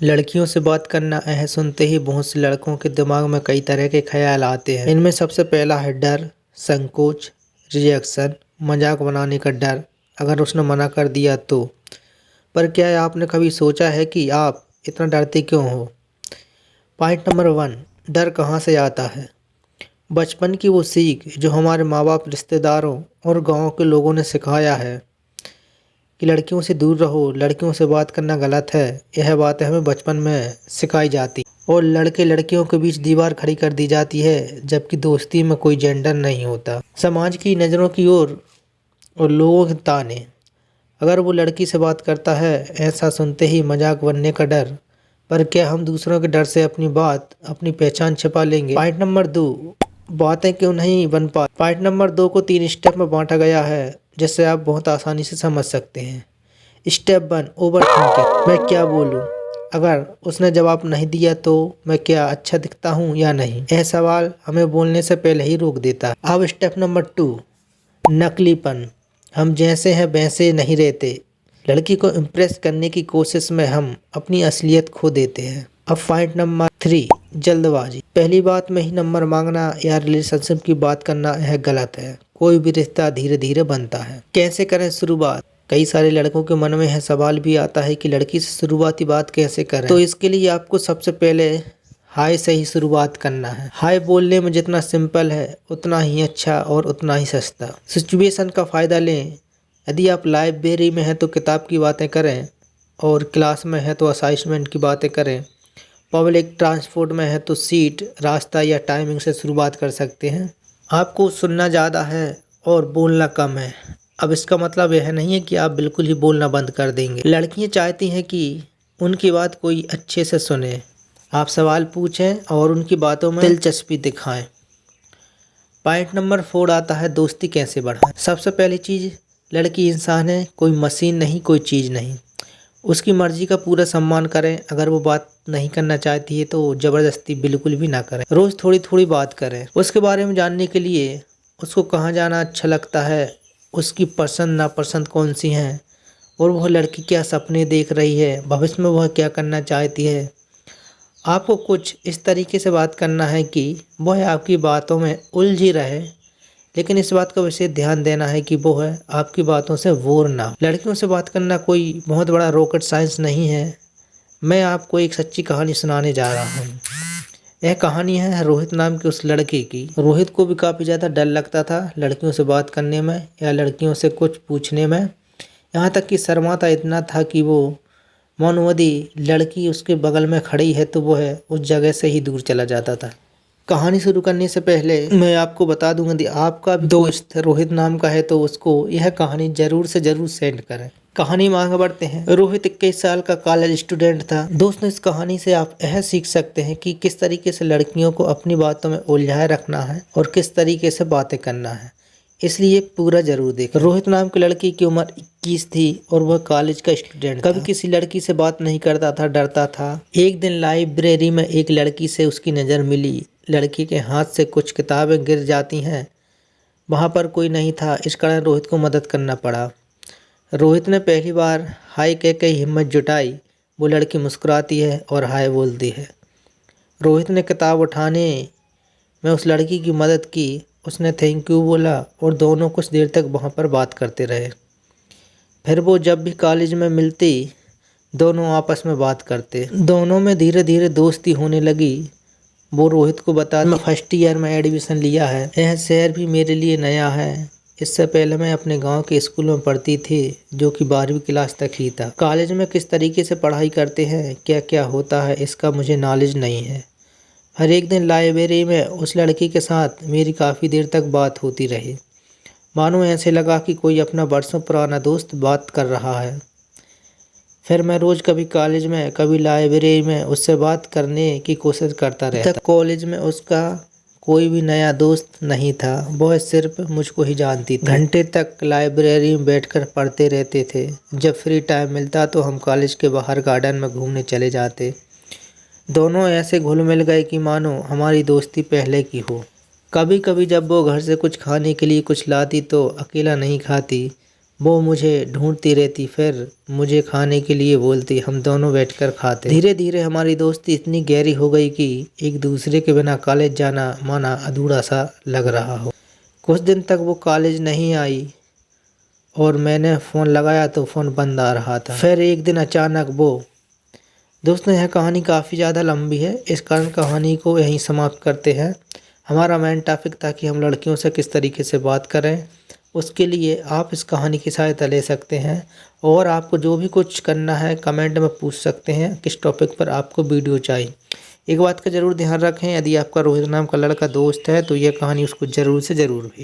लड़कियों से बात करना सुनते ही बहुत से लड़कों के दिमाग में कई तरह के ख्याल आते हैं। इनमें सबसे पहला है डर, संकोच, रिजेक्शन, मजाक बनाने का डर, अगर उसने मना कर दिया तो। पर क्या आपने कभी सोचा है कि आप इतना डरते क्यों हो? पॉइंट नंबर 1, डर कहाँ से आता है? बचपन की वो सीख जो हमारे माँ बाप, रिश्तेदारों और गाँव के लोगों ने सिखाया है कि लड़कियों से दूर रहो, लड़कियों से बात करना गलत है। यह बातें हमें बचपन में सिखाई जाती और लड़के लड़कियों के बीच दीवार खड़ी कर दी जाती है, जबकि दोस्ती में कोई जेंडर नहीं होता। समाज की नज़रों की ओर और लोगों के ताने, अगर वो लड़की से बात करता है, ऐसा सुनते ही मजाक बनने का डर। पर क्या हम दूसरों के डर से अपनी पहचान छिपा लेंगे? पॉइंट नंबर 2, बातें क्यों नहीं बन पा। पॉइंट नंबर 2 को 3 स्टेप में बांटा गया है, जिससे आप बहुत आसानी से समझ सकते हैं। Step 1, over thinking. मैं क्या बोलूँ? अगर उसने जवाब नहीं दिया तो मैं क्या अच्छा दिखता हूँ या नहीं? यह सवाल हमें बोलने से पहले ही रोक देता है। अब स्टेप नंबर 2, नकलीपन। हम जैसे हैं वैसे नहीं रहते। लड़की को इम्प्रेस करने की कोशिश में हम अपनी असलियत खो देते हैं। अब पॉइंट नंबर 3, जल्दबाजी। पहली बात में ही नंबर मांगना या रिलेशनशिप की बात करना यह गलत है। कोई भी रिश्ता धीरे धीरे बनता है। कैसे करें शुरुआत? कई सारे लड़कों के मन में यह सवाल भी आता है कि लड़की से शुरुआती बात कैसे करें। तो इसके लिए आपको सबसे पहले हाय से ही शुरुआत करना है। हाय बोलने में जितना सिंपल है उतना ही अच्छा और उतना ही सस्ता। सिचुएशन का फ़ायदा लें। यदि आप लाइब्रेरी में हैं तो किताब की बातें करें, और क्लास में है तो असाइनमेंट की बातें करें। पब्लिक ट्रांसपोर्ट में है तो सीट, रास्ता या टाइमिंग से शुरुआत कर सकते हैं। आपको सुनना ज़्यादा है और बोलना कम है। अब इसका मतलब यह नहीं है कि आप बिल्कुल ही बोलना बंद कर देंगे। लड़कियां चाहती हैं कि उनकी बात कोई अच्छे से सुने। आप सवाल पूछें और उनकी बातों में दिलचस्पी दिखाएं। पॉइंट नंबर 4 आता है दोस्ती कैसे बढ़ाएं। सबसे पहली चीज़, लड़की इंसान है, कोई मशीन नहीं, कोई चीज़ नहीं। उसकी मर्जी का पूरा सम्मान करें। अगर वो बात नहीं करना चाहती है तो ज़बरदस्ती बिल्कुल भी ना करें। रोज़ थोड़ी थोड़ी बात करें। उसके बारे में जानने के लिए उसको कहाँ जाना अच्छा लगता है, उसकी पसंद नापसंद कौन सी हैं, और वह लड़की क्या सपने देख रही है, भविष्य में वह क्या करना चाहती है। आपको कुछ इस तरीके से बात करना है कि वह आपकी बातों में उलझी रहे, लेकिन इस बात का विशेष ध्यान देना है कि वो है आपकी बातों से बोर ना हो। लड़कियों से बात करना कोई बहुत बड़ा रॉकेट साइंस नहीं है। मैं आपको एक सच्ची कहानी सुनाने जा रहा हूँ। यह कहानी है रोहित नाम के उस लड़के की। रोहित को भी काफ़ी ज़्यादा डर लगता था लड़कियों से बात करने में या लड़कियों से कुछ पूछने में। यहाँ तक कि शर्माता इतना था कि वो मानो यदि लड़की उसके बगल में खड़ी है तो वह उस जगह से ही दूर चला जाता था। कहानी शुरू करने से पहले मैं आपको बता दूंगा, यदि आपका भी दोस्त रोहित नाम का है तो उसको यह कहानी ज़रूर से ज़रूर सेंड करें। कहानी में आगे बढ़ते हैं। रोहित 21 साल का कॉलेज स्टूडेंट था। दोस्तों, इस कहानी से आप यह सीख सकते हैं कि किस तरीके से लड़कियों को अपनी बातों में उलझाए रखना है और किस तरीके से बातें करना है, इसलिए पूरा जरूर देखें। रोहित नाम की लड़की की उम्र 21 थी और वह कॉलेज का स्टूडेंट था। कभी किसी लड़की से बात नहीं करता था, डरता था। एक दिन लाइब्रेरी में एक लड़की से उसकी नज़र मिली। लड़की के हाथ से कुछ किताबें गिर जाती हैं। वहाँ पर कोई नहीं था, इस कारण रोहित को मदद करना पड़ा। रोहित ने पहली बार हाय कह के हिम्मत जुटाई। वो लड़की मुस्कुराती है और हाय बोलती है। रोहित ने किताब उठाने में उस लड़की की मदद की। उसने थैंक यू बोला और दोनों कुछ देर तक वहाँ पर बात करते रहे। फिर वो जब भी कॉलेज में मिलती, दोनों आपस में बात करते। दोनों में धीरे धीरे दोस्ती होने लगी। वो रोहित को बताती, मैं फर्स्ट ईयर में एडमिशन लिया है। यह शहर भी मेरे लिए नया है। इससे पहले मैं अपने गांव के स्कूल में पढ़ती थी, जो कि 12वीं क्लास तक ही था। कॉलेज में किस तरीके से पढ़ाई करते हैं, क्या क्या होता है, इसका मुझे नॉलेज नहीं है। हर एक दिन लाइब्रेरी में उस लड़की के साथ मेरी काफ़ी देर तक बात होती रही। मानो ऐसे लगा कि कोई अपना बरसों पुराना दोस्त बात कर रहा है। फिर मैं रोज़ कभी कॉलेज में कभी लाइब्रेरी में उससे बात करने की कोशिश करता रहता। तक कॉलेज में उसका कोई भी नया दोस्त नहीं था, वह सिर्फ मुझको ही जानती थी। घंटे तक लाइब्रेरी में बैठकर पढ़ते रहते थे। जब फ्री टाइम मिलता तो हम कॉलेज के बाहर गार्डन में घूमने चले जाते। दोनों ऐसे घुल मिल गए कि मानो हमारी दोस्ती पहले की हो। कभी कभी जब वो घर से कुछ खाने के लिए कुछ लाती तो अकेला नहीं खाती, वो मुझे ढूंढती रहती, फिर मुझे खाने के लिए बोलती, हम दोनों बैठकर खाते। धीरे धीरे हमारी दोस्ती इतनी गहरी हो गई कि एक दूसरे के बिना कॉलेज जाना माना अधूरा सा लग रहा हो। कुछ दिन तक वो कॉलेज नहीं आई और मैंने फ़ोन लगाया तो फ़ोन बंद आ रहा था। फिर एक दिन अचानक वो। दोस्तों, यह कहानी काफ़ी ज़्यादा लंबी है, इस कारण कहानी को यहीं समाप्त करते हैं। हमारा मेन टॉपिक था कि हम लड़कियों से किस तरीके से बात करें। उसके लिए आप इस कहानी की सहायता ले सकते हैं और आपको जो भी कुछ करना है कमेंट में पूछ सकते हैं किस टॉपिक पर आपको वीडियो चाहिए। एक बात का ज़रूर ध्यान रखें, यदि आपका रोहित नाम का लड़का दोस्त है तो यह कहानी उसको ज़रूर से ज़रूर भेजें।